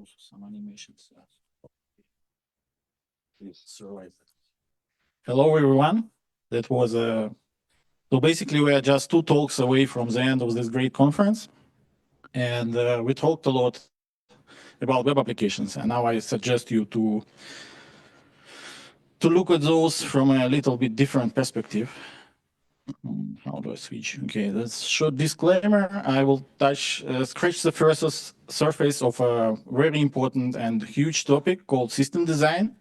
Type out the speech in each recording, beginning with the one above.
also some animations. Please survive. Hello, everyone. That was so basically we are just 2 talks away from the end of this great conference, and we talked a lot about web applications. And now I suggest you to look at those from a little bit different perspective. How do I switch? Okay, that's short disclaimer. I will scratch the first surface of a very important and huge topic called system design.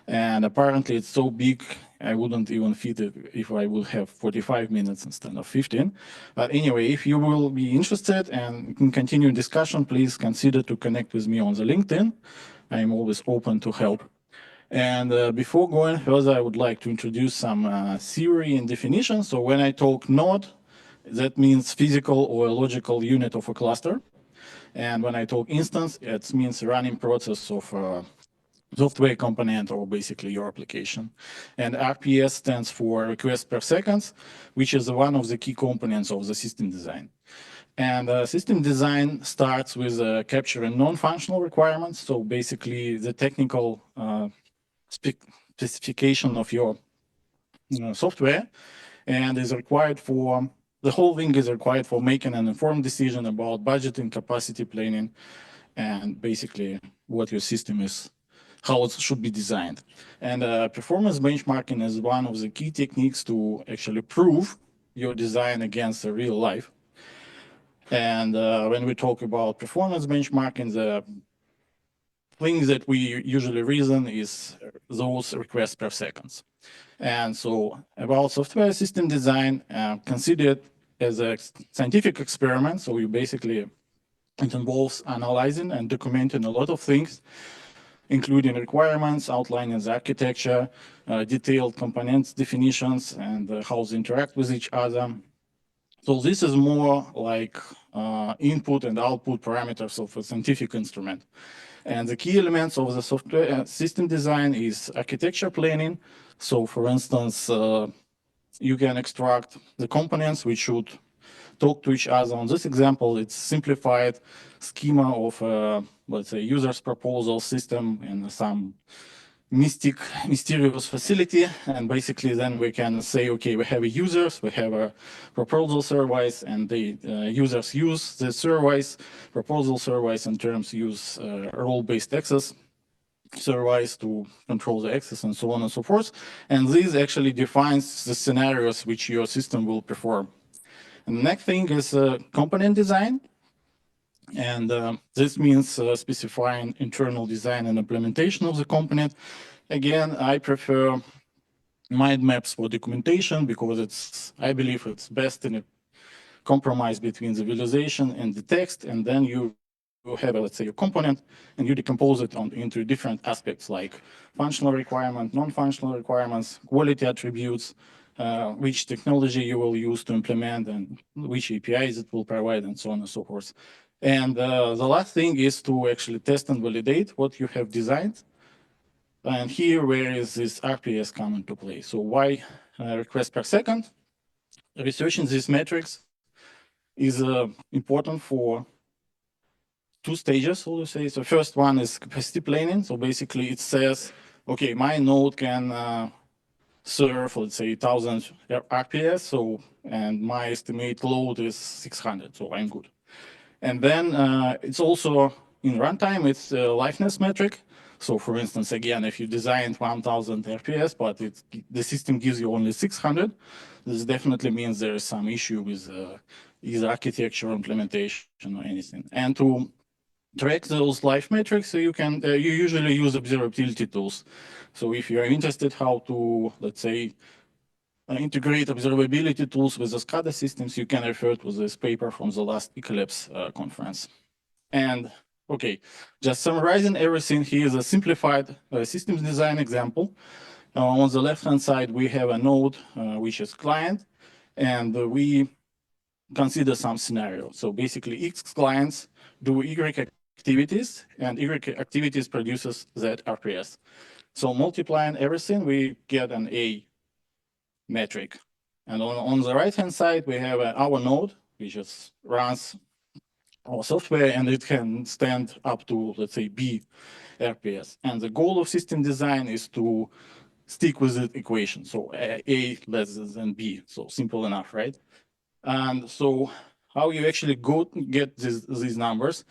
And apparently it's so big, I wouldn't even fit it if I would have 45 minutes instead of 15. But anyway, if you will be interested and can continue discussion, please consider to connect with me on the LinkedIn. I'm always open to help. And before going further, I would like to introduce some theory and definition. So when I talk node, that means physical or logical unit of a cluster. And when I talk instance, it means running process of software component or basically your application. And RPS stands for requests per second, which is one of the key components of the system design. And system design starts with capturing non-functional requirements. So basically the technical specification of your software, and is required for the whole thing is required for making an informed decision about budgeting, capacity planning, and basically what your system is, how it should be designed. And performance benchmarking is one of the key techniques to actually prove your design against the real life. And when we talk about performance benchmarking, the thing that we usually reason is those requests per second. And so about software system design, consider it as a scientific experiment. So you basically, it involves analyzing and documenting a lot of things, including requirements, outlining the architecture, detailed components definitions, and how they interact with each other. So this is more like input and output parameters of a scientific instrument. And the key elements of the software system design is architecture planning. So for instance, you can extract the components which should talk to each other. On this example, it's simplified schema of, let's say, user's proposal system in some mysterious facility. And basically then we can say, okay, we have users, we have a proposal service, and the users use the service, proposal service in terms use role-based access service to control the access and so on and so forth. And this actually defines the scenarios which your system will perform. And the next thing is component design. And this means specifying internal design and implementation of the component. Again, I prefer mind maps for documentation because I believe it's best in a compromise between the visualization and the text. And then you have, let's say, a component, and you decompose it into different aspects like functional requirement, non-functional requirements, quality attributes, which technology you will use to implement, and which APIs it will provide, and so on and so forth. And the last thing is to actually test and validate what you have designed. And here, where is this RPS come into play? So why request per second? Researching these metrics is important for 2 stages, so to say. So first one is capacity planning. So basically it says, okay, my node can serve, let's say, 1,000 RPS, so, and my estimate load is 600, so I'm good. And then it's also in runtime, it's a liveness metric. So for instance, again, if you designed 1,000 RPS, but the system gives you only 600, this definitely means there is some issue with either architecture, implementation, or anything. And to track those live metrics, so you can you usually use observability tools. So if you are interested how to, let's say, integrate observability tools with the SCADA systems, you can refer to this paper from the last Eclipse conference. And okay, just summarizing everything, here is a simplified systems design example. On the left-hand side, we have a node, which is client, and we consider some scenarios. So basically, X clients do Y activities, and Y activities produces Z RPS. So multiplying everything, we get an A metric. And on the right-hand side, we have our node, which just runs or software, and it can stand up to, let's say, B RPS. And the goal of system design is to stick with the equation. So A less than B. So simple enough, right? And so how you actually get these numbers?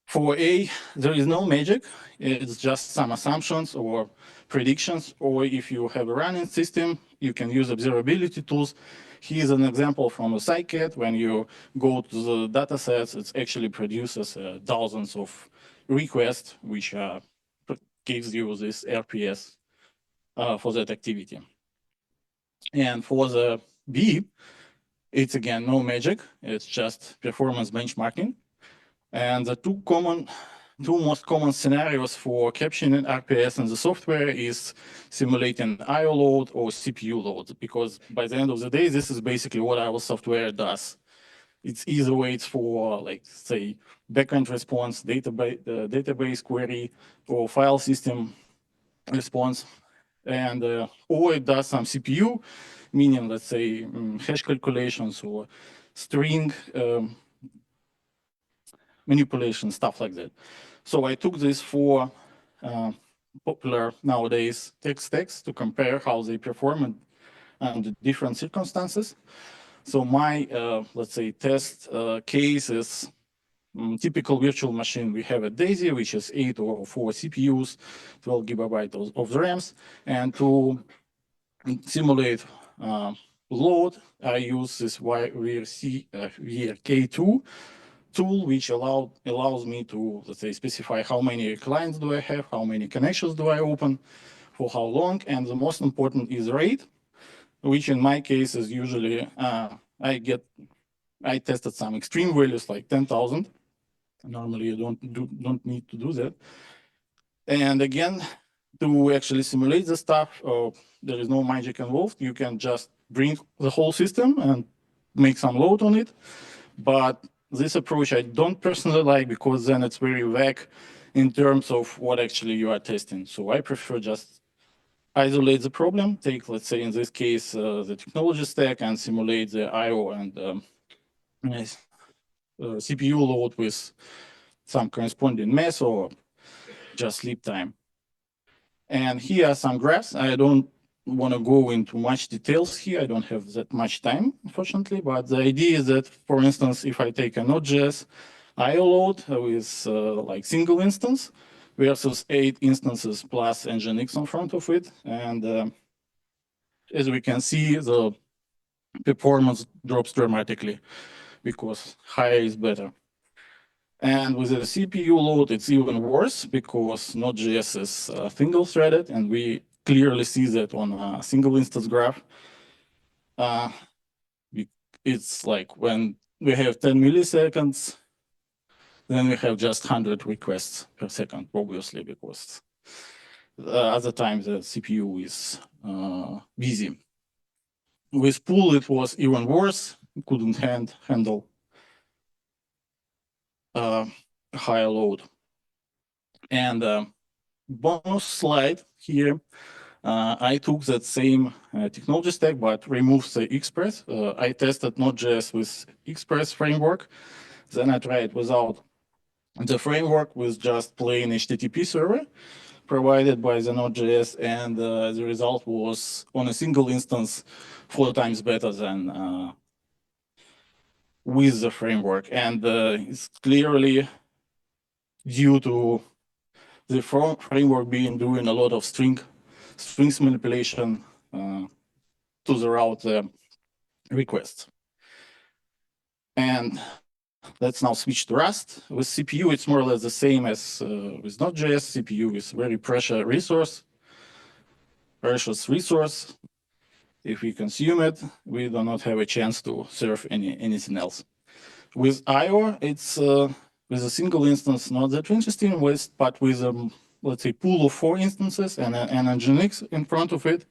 For A, there is no magic. It's just some assumptions or predictions. Or if you have a running system, you can use observability tools. Here's an example from a scikit. When you go to the data sets, it actually produces thousands of requests, which gives you this RPS for that activity. And for the B, it's again no magic. It's just performance benchmarking. And the two most common scenarios for capturing RPS in the software is simulating I/O load or CPU load, because by the end of the day, this is basically what our software does. It's either waits for, like, say, backend response, database query, or file system response, and or it does some CPU, meaning, let's say, hash calculations or string manipulation, stuff like that. So I took this for popular nowadays tech stacks to compare how they perform under different circumstances. So my, let's say, test case is typical virtual machine. We have a DAISY, which is 8 or 4 CPUs, 12 gigabytes of RAMs. And to simulate load, I use this VRK2 tool, which allows me to, let's say, specify how many clients do I have, how many connections do I open, for how long, and the most important is rate, which in my case is usually I tested some extreme values like 10,000. Normally, you don't need to do that. And again, to actually simulate the stuff, there is no magic involved. You can just bring the whole system and make some load on it. But this approach I don't personally like, because then it's very vague in terms of what actually you are testing. So I prefer just isolate the problem, take, let's say, in this case, the technology stack, and simulate the I/O and CPU load with some corresponding mass or just sleep time. And here are some graphs. I don't want to go into much details here. I don't have that much time, unfortunately. But the idea is that, for instance, if I take a NodeJs IO load with like single instance versus 8 instances plus Nginx in front of it, and as we can see, the performance drops dramatically because higher is better. And with the CPU load, it's even worse, because Node.js is single-threaded, and we clearly see that on a single instance graph. It's like when we have 10 milliseconds, then we have just 100 requests per second, obviously, because other times the CPU is busy. With pool, it was even worse. It couldn't handle higher load. And bonus slide here, I took that same technology stack, but removed the Express. I tested Node.js with Express framework. Then I tried without the framework, with just plain HTTP server provided by the Node.js, and the result was, on a single instance, 4 times better than with the framework. And it's clearly due to the framework doing a lot of strings manipulation to the route requests. And let's now switch to Rust. With CPU, it's more or less the same as with Node.js. CPU is very precious resource. If we consume it, we do not have a chance to serve anything else. With I/O, it's with a single instance, not that interesting, but with let's say, pool of 4 instances and an Nginx in front of it,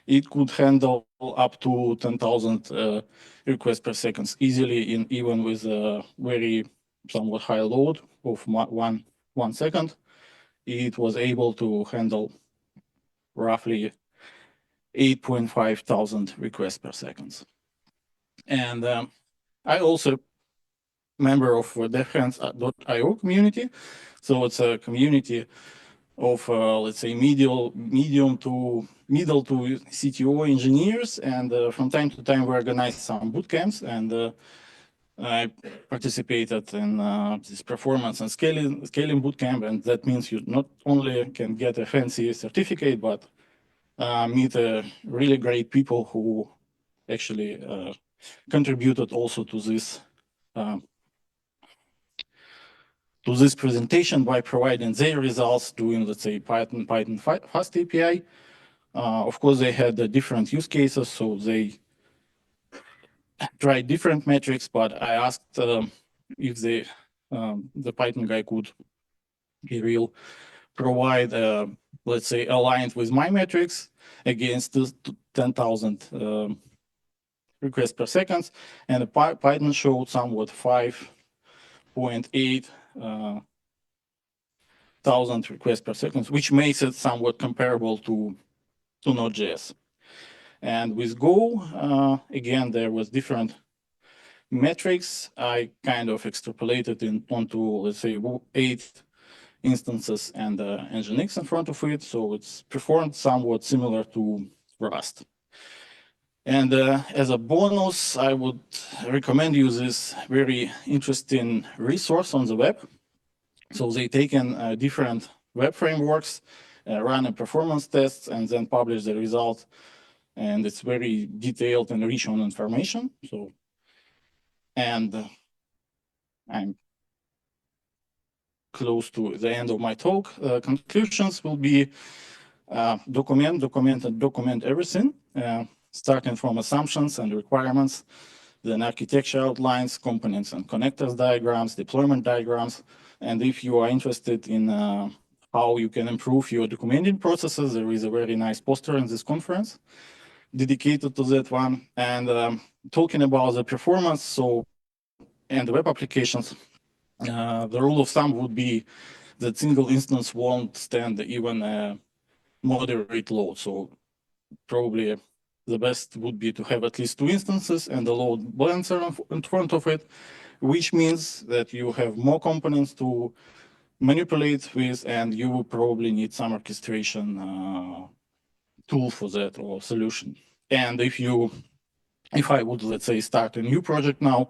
it could handle up to 10,000 requests per second easily, even with a very somewhat high load of 1 second. It was able to handle roughly 8.5 thousand requests per second. And I also member of DevHands.io community. So it's a community of, let's say, middle to CTO engineers. And from time to time, we organize some bootcamps. And I participated in this performance and scaling bootcamp. And that means you not only can get a fancy certificate, but meet really great people who actually contributed also to this presentation by providing their results doing, let's say, Python Fast API. Of course, they had different use cases, so they tried different metrics, but I asked if the Python guy could provide, let's say, aligned with my metrics against the 10,000 requests per second, and the Python showed somewhat 5.8 thousand requests per second, which makes it somewhat comparable to NodeJs. And with Go, again, there was different metrics. I kind of extrapolated onto, let's say, 8 instances and Nginx in front of it, so it's performed somewhat similar to Rust. And as a bonus, I would recommend you this very interesting resource on the web. So they taken different web frameworks, run a performance tests, and then publish the result. And it's very detailed and rich on information. So, and I'm close to the end of my talk. Conclusions will be document everything, starting from assumptions and requirements, then architecture outlines, components and connectors diagrams, deployment diagrams. And if you are interested in how you can improve your documenting processes, there is a very nice poster in this conference dedicated to that one. And talking about the performance, and the web applications, the rule of thumb would be that single instance won't stand even a moderate load. So probably the best would be to have at least 2 instances and the load balancer in front of it, which means that you have more components to manipulate with, and you will probably need some orchestration tool for that or solution. And if I would, let's say, start a new project now,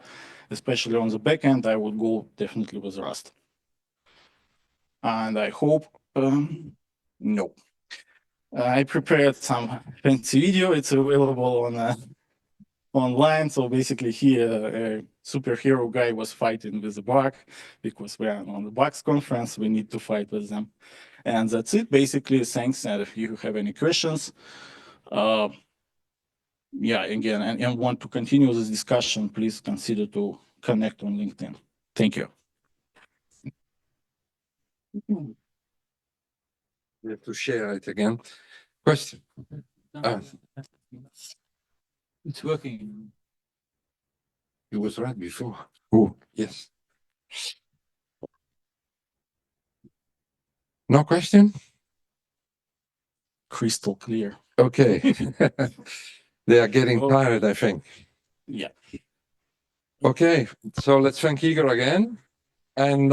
especially on the backend, I would go definitely with Rust. And I hope, no. I prepared some fancy video. It's available on online. So basically here, a superhero guy was fighting with a bug because we are on the bugs conference. We need to fight with them. And that's it, basically. Thanks. And if you have any questions, yeah, again, and want to continue this discussion, please consider to connect on LinkedIn. Thank you. You have to share it again. Question? It's working. It was right before. Oh, yes. No question? Crystal clear. Okay. They are getting tired, I think. Yeah. Okay, so let's thank Igor again. And